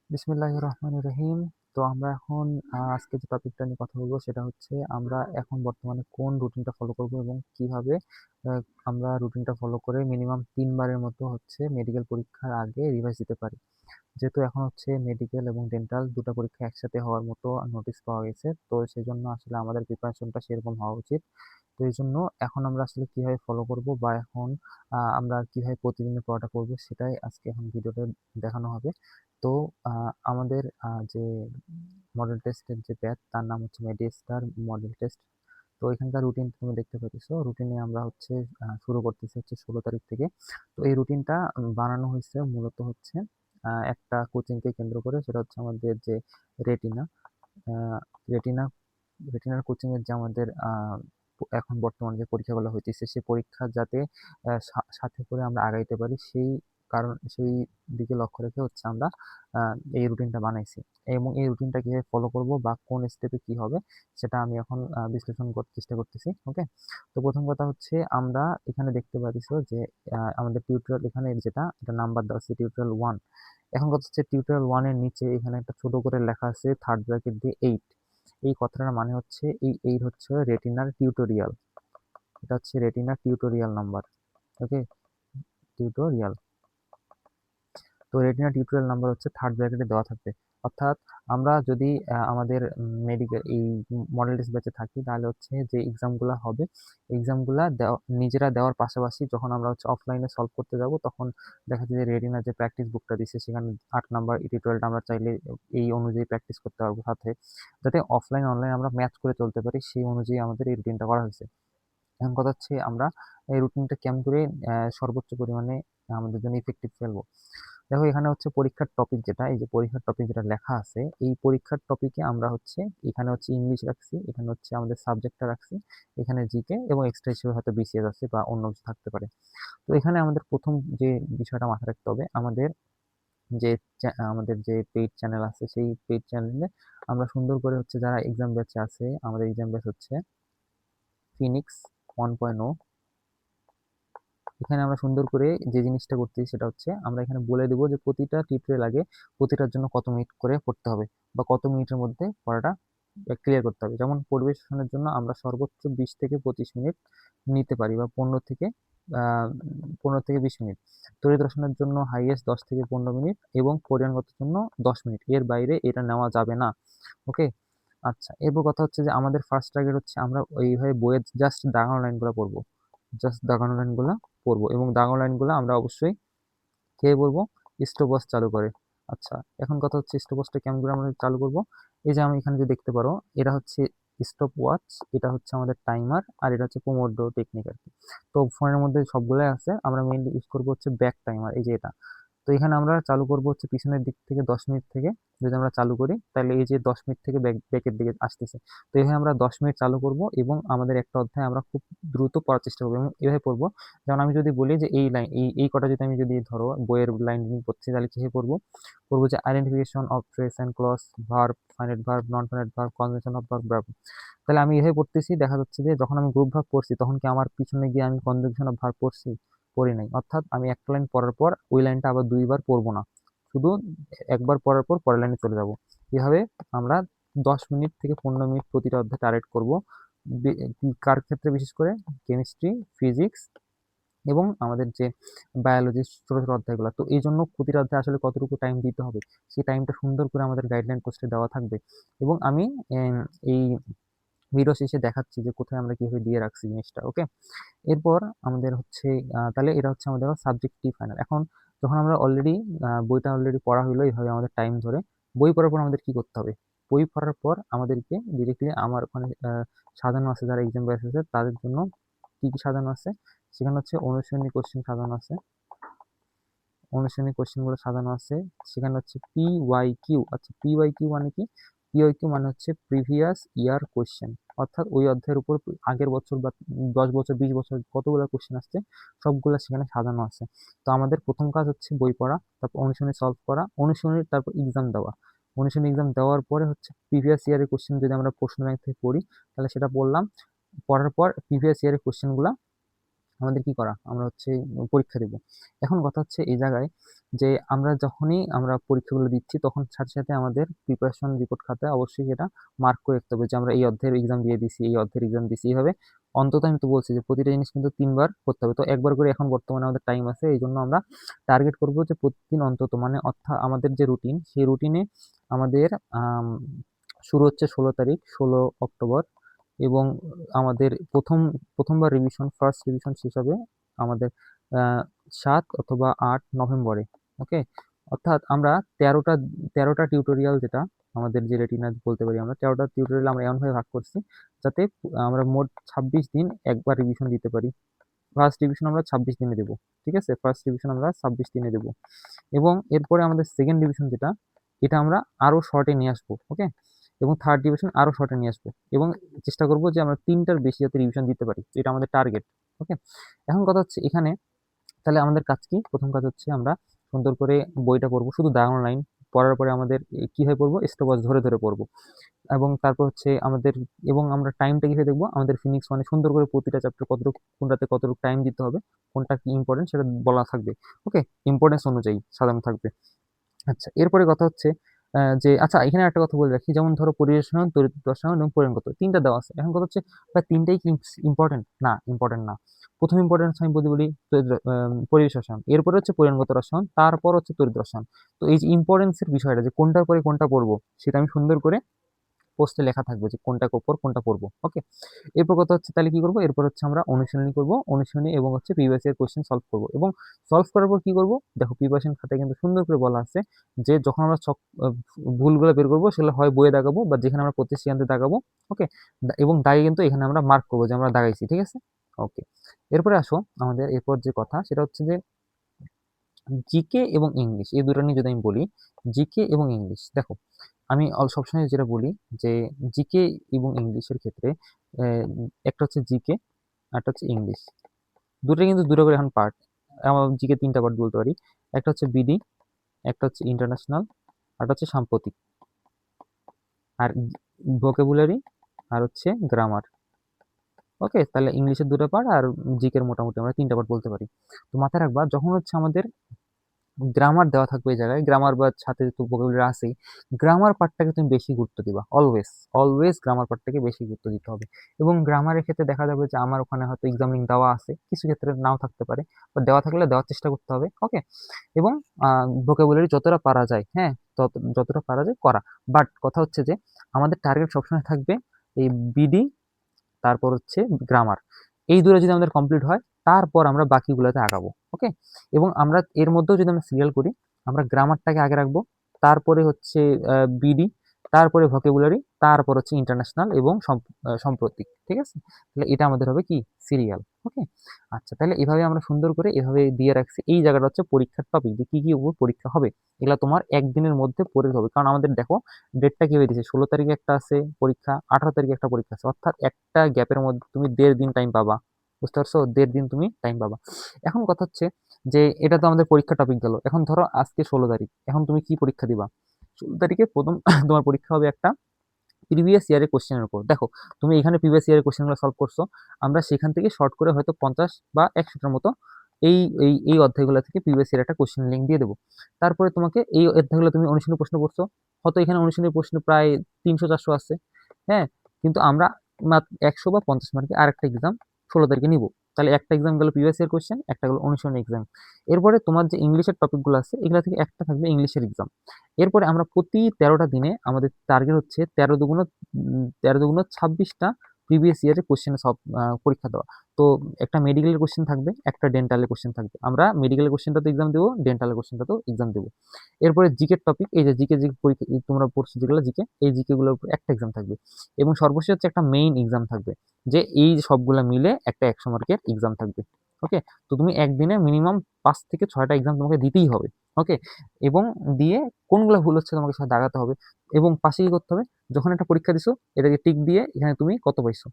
বিসমিল্লাহির রহমানির রহিম। তো আমরা এখন আজকে যে টপিকটা নিয়ে কথা বলবো সেটা হচ্ছে আমরা এখন বর্তমানে কোন রুটিনটা ফলো করব এবং কিভাবে আমরা রুটিনটা ফলো করে মিনিমাম 3 বারের মতো হচ্ছে মেডিকেল পরীক্ষার আগে রিভাইজ দিতে পারি। যেহেতু এখন হচ্ছে মেডিকেল এবং ডেন্টাল দুটো পরীক্ষা একসাথে হওয়ার মতো নোটিশ পাওয়া গেছে, তো সেজন্য আসলে আমাদের প্রিপারেশনটা সেরকম হওয়া উচিত। তো এই জন্য এখন আমরা আসলে কিভাবে ফলো করব বা এখন আমরা কিভাবে প্রতিদিনের পড়াটা করব সেটাই আজকে এখন ভিডিওতে দেখানো হবে। তো আমাদের যে মডেল টেস্টের যে ব্যাচ তার নাম হচ্ছে মেডিস্টার মডেল টেস্ট। তো এখানকার রুটিন তুমি দেখতে পাচ্ছ, রুটিনে আমরা হচ্ছে শুরু করতেছি হচ্ছে 16 তারিখ থেকে। তো এই রুটিনটা বানানো হয়েছে মূলত হচ্ছে একটা কোচিংকে কেন্দ্র করে, সেটা হচ্ছে আমাদের যে রেটিনা আহ, রেটিনা রেটিনার কোচিং এর যে আমাদের এখন বর্তমানে যে পরীক্ষাগুলো হইতেছে সেই পরীক্ষা যাতে সাথে করে আমরা আগাইতে পারি, সেই দিকে লক্ষ্য রেখে হচ্ছে আমরা এই রুটিনটা বানাইছি। এবং এই রুটিনটা কিভাবে ফলো করব বা কোন স্টেপে কি হবে সেটা আমি এখন বিশ্লেষণ করতে চেষ্টা করতেছি। ওকে, তো প্রথম কথা হচ্ছে আমরা এখানে দেখতে পাচ্ছি যে আমাদের টিউটোরিয়াল এখানে যেটা এটা নাম্বার দেওয়া আছে টিউটোরিয়াল 1। এখন কথা হচ্ছে টিউটোরিয়াল 1 এর নিচে এখানে একটা ছোট করে লেখা আছে থার্ড ব্র্যাকেট দিয়ে 8। এই কথাটার মানে হচ্ছে এই হচ্ছে রেটিনার টিউটোরিয়াল। এটা হচ্ছে রেটিনার টিউটোরিয়াল নাম্বার। ওকে, টিউটোরিয়াল। তো রেটিনা টিউটোরিয়াল নাম্বার হচ্ছে থার্ড ব্র্যাকেটে দেওয়া থাকবে। অর্থাৎ আমরা যদি আমাদের মেডিকেল এই মডেল টেস্ট ব্যাচে থাকি তাহলে হচ্ছে যে এক্সামগুলো হবে এক্সামগুলা নিজেরা দেওয়ার পাশাপাশি যখন আমরা হচ্ছে অফলাইনে সলভ করতে যাব তখন দেখা যায় যে রেটিনা যে প্র্যাকটিস বুকটা দিচ্ছে সেখানে 8 নাম্বার এই টিউটোরিয়ালটা আমরা চাইলে এই অনুযায়ী প্র্যাকটিস করতে পারবো, সাথে যাতে অফলাইন অনলাইন আমরা ম্যাচ করে চলতে পারি সেই অনুযায়ী আমাদের এই রুটিনটা করা হয়েছে। এখন কথা হচ্ছে আমরা এই রুটিনটা কেমন করে সর্বোচ্চ পরিমাণে আমাদের জন্য ইফেক্টিভ ফেলবো। দেখো এখানে হচ্ছে পরীক্ষার টপিক যেটা, এই যে পরীক্ষার টপিক যেটা লেখা আছে এই পরীক্ষার টপিকে আমরা হচ্ছে এখানে হচ্ছে ইংলিশ রাখছি, এখানে হচ্ছে আমাদের সাবজেক্টটা রাখছি, এখানে জিকে এবং এক্সট্রা হিসেবে হয়তো বিসিএস আছে বা অন্য কিছু থাকতে পারে। তো এখানে আমাদের প্রথম যে বিষয়টা মাথায় রাখতে হবে, যে আমাদের যে পেইড চ্যানেল আছে সেই পেইড চ্যানেলে আমরা সুন্দর করে হচ্ছে যারা এক্সাম ব্যাচে আছে, আমাদের এক্সাম ব্যাচ হচ্ছে ফিনিক্স 1.0। এখানে আমরা সুন্দর করে যে জিনিসটা করতেছি সেটা হচ্ছে আমরা এখানে বলে দেবো যে প্রতিটা টিউটোরিয়াল আগে প্রতিটার জন্য কত মিনিট করে পড়তে হবে বা কত মিনিটের মধ্যে পড়াটা ক্লিয়ার করতে হবে। যেমন পরিবেশনের জন্য আমরা সর্বোচ্চ 20 থেকে 25 মিনিট নিতে পারি বা 15 থেকে 20 মিনিট। তড়িৎ রসায়নের জন্য হাইয়েস্ট 10 থেকে 15 মিনিট এবং কোরিয়ানগতের জন্য 10 মিনিট, এর বাইরে এটা নেওয়া যাবে না। ওকে, আচ্ছা, এরপর কথা হচ্ছে যে আমাদের ফার্স্ট টার্গেট হচ্ছে আমরা এইভাবে বইয়ের জাস্ট দাগানো লাইনগুলো পড়বো, জাস্ট দাগানো লাইনগুলো পড়বো এবং দাগানো লাইনগুলো আমরা অবশ্যই কে বলবো স্টপওয়াচ চালু করে। আচ্ছা, এখন কথা হচ্ছে স্টপওয়াচটা কেমন করে আমরা চালু করব। এই যে আমি এখানে যে দেখতে পারো এটা হচ্ছে স্টপওয়াচ, এটা হচ্ছে আমাদের টাইমার, আর এটা হচ্ছে পোমোডোরো টেকনিক আর কি। তো ফোনের মধ্যে সবগুলাই আছে, আমরা মেইনলি ইউজ করবো হচ্ছে ব্যাক টাইমার, এই যে এটা। তো এখানে আমরা চালু করব হচ্ছে পিছনের দিক থেকে 10 মিনিট থেকে। যদি আমরা চালু করি তাহলে এই যে 10 মিনিট থেকে ব্যাকের দিকে আসতেছে। তো এইভাবে আমরা 10 মিনিট চালু করব এবং আমাদের একটা অধ্যায় আমরা খুব দ্রুত পড়ার চেষ্টা করবো এবং এভাবে পড়বো। যেমন আমি যদি বলি যে এই লাইন এই কটা যদি আমি যদি ধরো বইয়ের লাইন নিয়ে পড়ছি তাহলে কিভাবে পড়বো। পড়বো যে identification of trace and clause, verb, finite verb, non finite verb, conjunction of verb. তাহলে আমি এভাবে পড়তেছি, দেখা যাচ্ছে যে যখন আমি গ্রুপ ভাগ পড়ছি তখন কি আমার পিছনে গিয়ে আমি কনজাংশন অফ ভার্ব পড়ছি? পড়ি নাই। অর্থাৎ আমি একটা লাইন পড়ার পর ওই লাইনটা আবার দুইবার পড়বো না, শুধু একবার পড়ার পর পরের লাইনে চলে যাব। এভাবে আমরা 10 থেকে 15 মিনিট প্রতিটা অধ্যায় টার্গেট করব। কার ক্ষেত্রে? বিশেষ করে কেমিস্ট্রি, ফিজিক্স এবং আমাদের যে বায়োলজি ছোট ছোট অধ্যায়গুলো। তো এই জন্য প্রতিটা অধ্যায় আসলে কতটুকু টাইম দিতে হবে সেই টাইমটা সুন্দর করে আমাদের গাইডলাইন পোস্টে দেওয়া থাকবে এবং আমি এই ভিডিও শেষে দেখাচ্ছি যে কোথায় আমরা কিভাবে দিয়ে রাখছি জিনিসটা। ওকে, এরপর আমাদের হচ্ছে তাহলে এটা হচ্ছে আমাদের সাবজেক্টিভ ফাইনাল। এখন যখন আমরা অলরেডি বইটা অলরেডি পড়া হলো এইভাবে আমাদের টাইম ধরে, বই পড়ার পর আমাদের কি করতে হবে? বই পড়ার পর আমাদেরকে ডিরেক্টলি আমার ওখানে সাজানো আছে, যারা এক্সাম ব্যাচ আছে তাদের জন্য কি কি সাজানো আছে সেখানে হচ্ছে অনুশীলনী কোশ্চেন সাজানো আছে, অনুশীলনী কোশ্চেনগুলো সাজানো আছে। সেখানে হচ্ছে PYQ। আচ্ছা, PYQ মানে কি? PYQ মানে হচ্ছে প্রিভিয়াস ইয়ার কোশ্চেন, অর্থাৎ ওই অধ্যায়ের উপর আগের বছর বা 10 বছর 20 বছর কতগুলো কোশ্চেন আসছে সবগুলো সেখানে সাজানো আছে। তো আমাদের প্রথম কাজ হচ্ছে বই পড়া, তারপর অনুশীলনী সলভ করা, অনুশীলনী তারপর এক্সাম দেওয়া। অনুশীলনী এক্সাম দেওয়ার পরে হচ্ছে প্রিভিয়াস ইয়ারের কোশ্চেন যদি আমরা প্রশ্ন ব্যাংক থেকে পড়ি তাহলে সেটা পড়লাম। পড়ার পর প্রিভিয়াস ইয়ারের কোশ্চেনগুলো আমাদের কি করা, আমরা হচ্ছে পরীক্ষা দেব। এখন কথা হচ্ছে এই জায়গায় যে আমরা যখনই আমরা পরীক্ষাগুলো দিচ্ছি তখন সাথে সাথে আমাদের প্রিপারেশন রিপোর্ট খাতায় অবশ্যই সেটা মার্ক করে রাখতে হবে যে আমরা এই অধ্যায়ের এক্সাম দিয়ে দিছি, এই অধ্যায়ের এক্সাম দিছি। এইভাবে অন্তত আমি তো বলছি যে প্রতিটা জিনিস কিন্তু ৩ বার করতে হবে। তো একবার করে এখন বর্তমানে আমাদের টাইম আছে, এই জন্য আমরা টার্গেট করব যে প্রতিদিন অন্তত, মানে অর্থাৎ আমাদের যে রুটিন, সেই রুটিনে আমাদের শুরু হচ্ছে ১৬ তারিখ, ১৬ অক্টোবর, এবং আমাদের প্রথমবার রিভিশন, ফার্স্ট রিভিশন শেষ হবে আমাদের ৭ অথবা ৮ নভেম্বরে। ওকে, অর্থাৎ আমরা তেরোটা তেরোটা টিউটোরিয়াল, যেটা আমাদের যে রেটিনা বলতে পারি, আমরা 13টা টিউটোরিয়াল আমরা এমনভাবে ভাগ করছি যাতে আমরা মোট ২৬ দিন একবার রিভিশন দিতে পারি। ফার্স্ট রিভিশন আমরা ২৬ দিনে দেবো, ঠিক আছে? ফার্স্ট রিভিশন আমরা ২৬ দিনে দেবো, এবং এরপরে আমাদের সেকেন্ড ডিভিশন যেটা, এটা আমরা আরও শর্টে নিয়ে আসবো। ওকে, এবং থার্ড ডিভিশন আরও শর্টে নিয়ে আসবো, এবং চেষ্টা করবো যে আমরা 3টার বেশি যাতে রিভিশন দিতে পারি, এটা আমাদের টার্গেট। ওকে, এখন কথা হচ্ছে এখানে তাহলে আমাদের কাজ কি? প্রথম কাজ হচ্ছে আমরা সুন্দর করে বইটা পড়বো, শুধু ডায়াগোনাল লাইন পড়ার পরে আমাদের কীভাবে পড়বো, স্টপওয়াচ ধরে ধরে পড়বো, এবং তারপর হচ্ছে আমাদের, এবং আমরা টাইমটা কীভাবে দেখবো, আমাদের ফিনিক্স মানে সুন্দর করে প্রতিটা চ্যাপ্টার কতটুকু, কোনটাতে কতটুকু টাইম দিতে হবে, কোনটা কি ইম্পর্টেন্ট সেটা বলা থাকবে। ওকে, ইম্পর্টেন্স অনুযায়ী সাজানো থাকবে। আচ্ছা, এরপরে কথা হচ্ছে যে আচ্ছা এখানে একটা কথা বলে রাখি, যেমন ধরো পরিবেশ রসায়ন, তড়িৎ রসায়ন এবং পরিমাণগত, 3টা দেওয়া আছে। এখন কথা হচ্ছে ভাই 3টাই কি ইম্পর্টেন্ট? না, ইম্পর্টেন্ট না। প্রথম ইম্পর্টেন্স আমি যদি বলি পরিবেশ রসায়ন, এরপরে হচ্ছে পরিমাণগত রসায়ন, তারপর হচ্ছে তড়িৎ রসায়ন। তো এই যে ইম্পর্টেন্সের বিষয়টা, যে কোনটার পরে কোনটা পড়বো, সেটা আমি সুন্দর করে পোস্টে লেখা থাকবে যে কোনটার উপর কোনটা পড়বো। ওকে, এরপর কথা হচ্ছে তাহলে কি করবো, এরপর হচ্ছে আমরা অনুশীলনী করবো, অনুশীলনী এবং হচ্ছে প্রিভিয়াস ইয়ার কোশ্চেন সলভ করবো, এবং সলভ করার পর কি করবো, দেখো প্রিপারেশন খাতায় কিন্তু সুন্দর করে বলা আছে যে যখন আমরা ভুলগুলো বের করবো সেগুলো হয় বইয়ে দাগাবো বা যেখানে আমরা প্রতি সিদ্ধান্তে দাগাবো। ওকে, এবং দাগে কিন্তু এখানে আমরা মার্ক করবো যে আমরা দাগাইছি, ঠিক আছে? ওকে, এরপরে আসো আমাদের এরপর যে কথা, সেটা হচ্ছে যে জিকে এবং ইংলিশ, এই দুটো নিয়ে যদি আমি বলি, জিকে এবং ইংলিশ, দেখো আমি সবসময় যেটা বলি যে জিকে এবং ইংলিশের ক্ষেত্রে একটা হচ্ছে জিকে, একটা হচ্ছে ইংলিশ, দুটো কিন্তু দুটো করে এখন পার্ট। আমার জিকে 3টা পার্ট বলতে পারি, একটা হচ্ছে বিডি, একটা হচ্ছে ইন্টারন্যাশনাল, আর হচ্ছে সাম্প্রতিক, আর ভোকাবুলারি, আর হচ্ছে গ্রামার। ওকে, তাহলে ইংলিশের 2টা পার্ট আর জিকের মোটামুটি আমরা 3টা পার্ট বলতে পারি। তো মাথায় রাখবা, যখন হচ্ছে আমাদের গ্রামার দেওয়া থাকবে এই জায়গায়, গ্রামার বা সাথে তো ভোকাবুলারি আছেই, গ্রামার পার্টটাকে তুমি বেশি গুরুত্ব দিবা, অলওয়েজ অলওয়েজ গ্রামার পার্টটাকে বেশি গুরুত্ব দিতে হবে। এবং গ্রামারের ক্ষেত্রে দেখা যাবে যে আমার ওখানে হয়তো এক্সামিং দেওয়া আছে, কিছু ক্ষেত্রে নাও থাকতে পারে, বা দেওয়া থাকলে দেওয়ার চেষ্টা করতে হবে। ওকে, এবং ভোকাবুলারি যতটা পারা যায়, হ্যাঁ, যতটা পারা যায় করা। বাট কথা হচ্ছে যে আমাদের টার্গেট সবসময় থাকবে এই বিডি, তারপর হচ্ছে গ্রামার, এই দুটো যদি আমাদের কমপ্লিট হয় তারপর আমরা বাকিগুলোতে আগাবো। ওকে, এবং আমরা এর মধ্যেও যদি আমরা সিরিয়াল করি, আমরা গ্রামারটাকে আগে রাখবো, তারপরে হচ্ছে বিডি, তারপরে ভোকাবুলারি, তারপর হচ্ছে ইন্টারন্যাশনাল এবং সাম্প্রতিক, ঠিক আছে? তাহলে এটা আমাদের হবে কি সিরিয়াল। ওকে, আচ্ছা, তাহলে এভাবে আমরা সুন্দর করে এভাবে দিয়ে রাখছি। এই জায়গাটা হচ্ছে পরীক্ষার টপিক, যে কি কি উপর পরীক্ষা হবে, এগুলো তোমার একদিনের মধ্যে পড়ে হবে। কারণ আমাদের দেখো ডেটটা কি হয়ে দিয়েছে, 16 তারিখে একটা আছে পরীক্ষা, 18 তারিখে একটা পরীক্ষা আছে, অর্থাৎ একটা গ্যাপের মধ্যে তুমি 1.5 দিন টাইম পাবা। বুঝতে পারছো? 1.5 দিন তুমি টাইম পাবা। এখন কথা হচ্ছে যে এটা তো আমাদের পরীক্ষা টপিক গেল। এখন ধরো আজকে 16 তারিখ, এখন তুমি কি পরীক্ষা দিবা? 16 তারিখে প্রথম তোমার পরীক্ষা হবে একটা প্রিভিয়াস ইয়ারের কোশ্চেনের উপর। দেখো তুমি এখানে প্রিভিয়াস ইয়ারের কোশ্চেনগুলো সলভ করছো, আমরা সেখান থেকে শর্ট করে হয়তো 50 বা 100টার মতো এই এই এই অধ্যায়গুলো থেকে প্রিভিয়াস ইয়ার একটা কোশ্চেন লিঙ্ক দিয়ে দেবো। তারপরে তোমাকে এই অধ্যায়গুলো তুমি অনুশীলনী প্রশ্ন করছো, হয়তো এখানে অনুশীলনী প্রশ্ন প্রায় 300-400 আছে, হ্যাঁ, কিন্তু আমরা মাত্র 100 বা 50 মার্কে আরেকটা এক্সাম 16 তারিখে নিব। তাহলে একটা এক্সাম গেল প্রিভিয়াস ইয়ার কোশ্চেন, একটা গেল অনুশীলনী এক্সাম। এরপরে তোমার যে ইংলিশের টপিকগুলো আছে এগুলো থেকে একটা থাকবে ইংলিশের এক্সাম। এরপরে আমরা প্রতি 13টা দিনে আমাদের টার্গেট হচ্ছে 13 দুগুণ 26টা প্রিভিয়াস ইয়ারের কোশ্চেন সব পরীক্ষা দেওয়া। তো একটা মেডিকেলের কোশ্চেন থাকবে, একটা ডেন্টালের কোশ্চেন থাকবে, আমরা মেডিকেলের কোশ্চেনটাতেও এক্সাম দেবো, ডেন্টালের কোশ্চেনটাতেও এক্সাম দেবো। এরপরে জিকের টপিক, এই যে জিকে জিকে পরীক্ষা তোমরা পড়ছো যেগুলো জিকে, এই জিকে গুলোর উপর একটা এক্সাম থাকবে, এবং সর্বশেষ হচ্ছে একটা মেইন এক্সাম থাকবে, যে এই সবগুলা মিলে একটা 100 মার্কের এক্সাম থাকবে। ওকে, তো তুমি একদিনে মিনিমাম 5 থেকে 6টা এক্সাম তোমাকে দিতেই হবে। ওকে, এবং দিয়ে কোনগুলো ভুল হচ্ছে তোমাকে সেটা দাগাতে হবে, এবং পাশে কি করতে হবে, যখন একটা পরীক্ষা দিছো এটাকে টিক দিয়ে এখানে তুমি কত পাইছো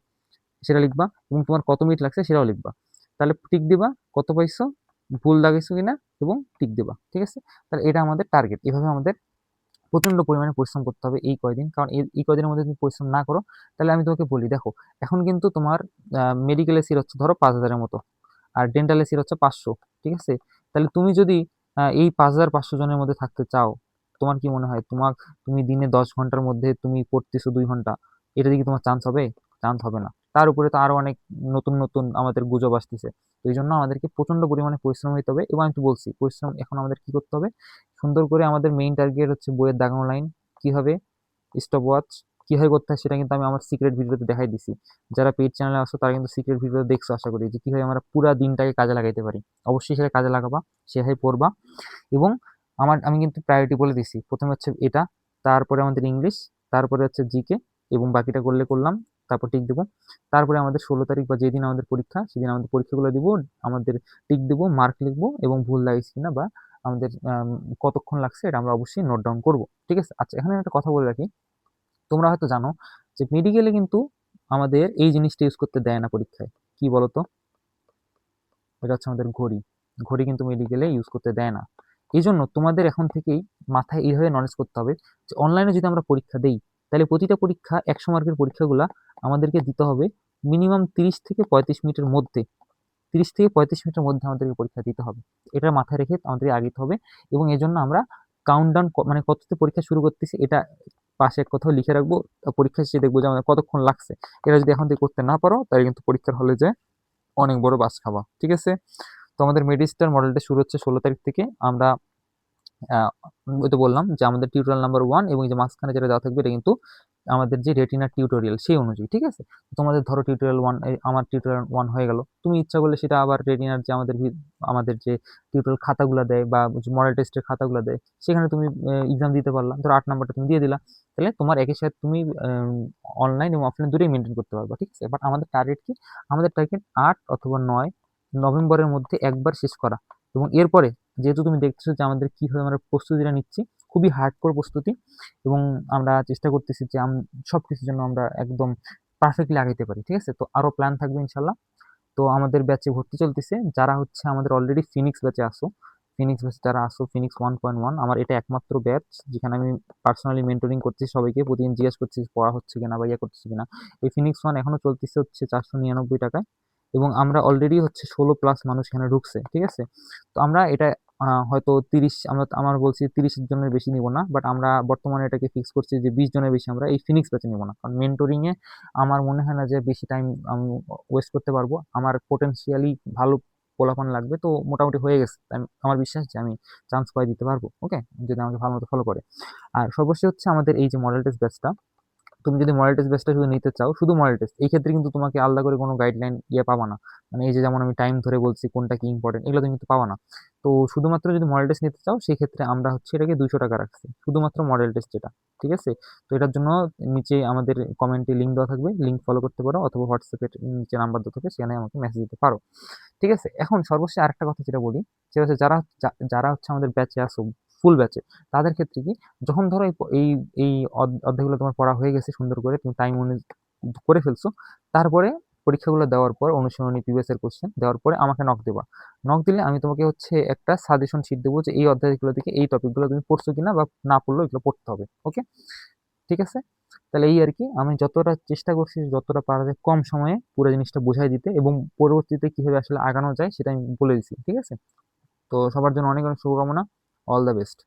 সেটা লিখবা, এবং তোমার কত মিনিট লাগছে সেটাও লিখবা। তাহলে টিক দিবা কত পাইছো, ভুল দাগাইছো কিনা, এবং টিক দিবা, ঠিক আছে? তাহলে এটা আমাদের টার্গেট। এভাবে আমাদের প্রচন্ড পরিমাণে পরিশ্রম করতে হবে এই কয়দিন, কারণ এই কয়দিনের মধ্যে যদি পরিশ্রম না করো, তাহলে আমি তোমাকে বলি, দেখো এখন কিন্তু তোমার মেডিকেলের সিট হচ্ছে ধরো 5,000-এর মতো, আর ডেন্টাল এসির হচ্ছে 500। ঠিক আছে, তাহলে তুমি যদি এই 5,500 জনের মধ্যে থাকতে চাও, তোমার কি মনে হয় তুমি দিনে 10 ঘন্টার মধ্যে তুমি পড়তেছো 2 ঘন্টা, এটা দিকে তোমার চান্স হবে? চান্স হবে না। তার উপরে তো আরো অনেক নতুন নতুন আমাদের গুজব আসতেছে। তো এই জন্য আমাদেরকে প্রচন্ড পরিমাণে পরিশ্রম হতে হবে, এবং আমি তো বলছি পরিশ্রম এখন আমাদের কি করতে হবে, সুন্দর করে আমাদের মেইন টার্গেট হচ্ছে বইয়ের দাগানো লাইন, কিভাবে স্টপ ওয়াচ কিভাবে করতে হয় সেটা কিন্তু আমি আমার সিক্রেট ভিডিওতে দেখাই দিছি। যারা পেইড চ্যানেলে আসো তারা কিন্তু সিক্রেট ভিডিও দেখছো আশা করি, যে কিভাবে আমরা পুরো দিনটাকে কাজে লাগাইতে পারি। অবশ্যই সেটা কাজে লাগাবা, সেভাবে পড়বা। এবং আমি কিন্তু প্রায়োরিটি বলে দিছি, প্রথমে হচ্ছে এটা, তারপরে আমাদের ইংলিশ, তারপরে হচ্ছে জিকে, এবং বাকিটা করলে করলাম, তারপর টিক দেবো। তারপরে আমাদের 16 তারিখ বা যেদিন আমাদের পরীক্ষা সেদিন আমাদের পরীক্ষাগুলো দিব, আমাদের টিক দেবো, মার্ক লিখবো, এবং ভুল লাগিয়েছি কিনা বা আমাদের কতক্ষণ লাগছে এটা আমরা অবশ্যই নোট ডাউন করবো। ঠিক আছে, আচ্ছা এখানে একটা কথা বলে রাখি, তোমরা হয়তো জানো যে মেডিকেলে কিন্তু আমাদের এই জিনিসটা ইউজ করতে দেয় না পরীক্ষায়। কি বলতো? এটা হচ্ছে আমাদের ঘড়ি। ঘড়ি কিন্তু মেডিকেলে ইউজ করতে দেয় না। এই জন্য তোমাদের এখন থেকেই মাথায় এইভাবে নলেজ করতে হবে যে অনলাইনে যদি আমরা পরীক্ষা দেই, তাহলে প্রতিটা পরীক্ষা 100 মার্কের পরীক্ষাগুলা আমাদেরকে দিতে হবে মিনিমাম 30 থেকে 35 মিনিটের মধ্যে। 30 থেকে 35 মিনিটের মধ্যে আমাদেরকে পরীক্ষা দিতে হবে। এটা মাথায় রেখে আমাদেরকে আগাতে হবে। এবং এই জন্য আমরা কাউন্টডাউন, মানে কততে পরীক্ষা শুরু করতেছি এটা পাশে এক কোথাও লিখে রাখবো। পরীক্ষা শেষে দেখবো যে আমাদের কতক্ষণ লাগছে। এটা যদি এখন থেকে করতে না পারো, তাহলে কিন্তু পরীক্ষার হলে যে অনেক বড় বাস খাওয়া। ঠিক আছে, তো আমাদের মেডিস্টার মডেলটা শুরু হচ্ছে 16 তারিখ থেকে। আমরা ওই তো বললাম যে আমাদের টিউটোরিয়াল নাম্বার 1 এবং এই যে মাঝখানে যেটা দেওয়া থাকবে এটা কিন্তু আমাদের যে রেটিনার টিউটোরিয়াল সেই অনুযায়ী। ঠিক আছে, তোমাদের ধরো টিউটোরিয়াল 1, আমার টিউটোরিয়াল 1 হয়ে গেল, তুমি ইচ্ছা করলে সেটা আবার রেটিনার যে আমাদের যে টিউটোরিয়াল খাতাগুলো দেয় বা মডেল টেস্টের খাতাগুলো দেয়, সেখানে তুমি এক্সাম দিতে পারলা, ধরো 8 নাম্বারটা তুমি দিয়ে দিলা। তাহলে তোমার একই সাথে তুমি অনলাইন এবং অফলাইন দুটোই মেনটেন করতে পারবা। ঠিক আছে, বাট আমাদের টার্গেট কি? আমাদের টার্গেট 8 অথবা 9 নভেম্বরের মধ্যে একবার শেষ করা। এবং এরপরে যেহেতু তুমি দেখতেছো যে আমাদের কিভাবে আমরা প্রস্তুতিটা নিচ্ছি, খুবই হার্ডকোর প্রস্তুতি, এবং আমরা চেষ্টা করতেছি যে সবকিছুর জন্য আমরা একদম পারফেক্টলি আগাইতে পারি। ঠিক আছে, তো আরো প্ল্যান থাকবে ইনশাল্লাহ। তো আমাদের ব্যাচে ভর্তি চলতেছে, যারা হচ্ছে আমাদের অলরেডি ফিনিক্স ব্যাচে আসো, ফিনিক্স ব্যাচে যারা আসো, ফিনিক্স 1.1 আমার এটা একমাত্র ব্যাচ যেখানে আমি পার্সোনালি মেন্টরিং করছি সবাইকে, প্রতিদিন জিজ্ঞেস করছি পড়া হচ্ছে কিনা বা ইয়ে করছে কিনা। এই ফিনিক্স 1 এখনো চলতেছে হচ্ছে 499 টাকায়, এবং আমরা অলরেডি হচ্ছে 16+ মানুষ এখানে ঢুকছে। ঠিক আছে, তো আমরা এটা হয়তো 30, আমার বলছি 30 জনের বেশি নিব না, বাট আমরা বর্তমানে এটাকে ফিক্স করছি যে 20 জনের বেশি আমরা এই ফিনিক্স ব্যাচে নিব না, কারণ মেন্টরিং এ আমার মনে হয় না যে বেশি টাইম আমি ওয়েস্ট করতে পারবো। আমার পোটেনশিয়ালি ভালো পোলাপান লাগবে, তো মোটামুটি হয়ে গেছে। আমার বিশ্বাস যে আমি চান্স পাই দিতে পারবো, ওকে, যদি আমাকে ভালো মতো ফলো করে। আর সর্বশেষ হচ্ছে আমাদের এই যে মডেল টেস্ট ব্যাচটা, তুমি যদি মডেল টেস্ট ব্যাচটা শুধু নিতে চাও, শুধু মডেল টেস্ট, এই ক্ষেত্রে কিন্তু তোমাকে আলাদা করে কোনো গাইডলাইন পাবা না। মানে এই যে যেমন আমি টাইম ধরে বলছি কোনটা কি ইম্পর্টেন্ট, এগুলো তুমি কিন্তু পাবা না। তো শুধুমাত্র যদি মডেল টেস্ট নিতে চাও, সেই ক্ষেত্রে আমরা হচ্ছে এটাকে 200 টাকা রাখছি, শুধুমাত্র মডেল টেস্ট যেটা। ঠিক আছে, তো এটার জন্য নিচে আমাদের কমেন্টে লিঙ্ক দেওয়া থাকবে, লিঙ্ক ফলো করতে পারো, অথবা হোয়াটসঅ্যাপের নিচে নাম্বার দেওয়া থাকবে, সেখানে আমাকে মেসেজ দিতে পারো। ঠিক আছে, এখন সর্বশেষ আরেকটা কথা যেটা বলি, সেটা হচ্ছে যারা হচ্ছে আমাদের ব্যাচে আসো, ফুল ব্যাচে, তাদের ক্ষেত্রে কি, যখন ধরো এই এই অধ্যায়গুলো তোমার পড়া হয়ে গেছে, সুন্দর করে তুমি টাইম করে ফেলছো, তারপরে পরীক্ষাগুলো দেওয়ার পর অনুশীলনী প্রিভিয়াস এর কোশ্চেন দেওয়ার পরে আমাকে নক দেবা। নক দিলে আমি তোমাকে হচ্ছে একটা সাজেশন শিট দেবো যে এই অধ্যায়গুলো থেকে এই টপিকগুলো তুমি পড়ছো কিনা, বা না পড়লেও এগুলো পড়তে হবে। ওকে, ঠিক আছে, তাহলে এই আর কি, আমি যতটা চেষ্টা করছি যতটা পারা যায় কম সময়ে পুরো জিনিসটা বুঝাই দিতে, এবং পরবর্তীতে কিভাবে আসলে আগানো যায় সেটা আমি বলে দিচ্ছি। ঠিক আছে, তো সবার জন্য অনেক অনেক শুভকামনা। All the best.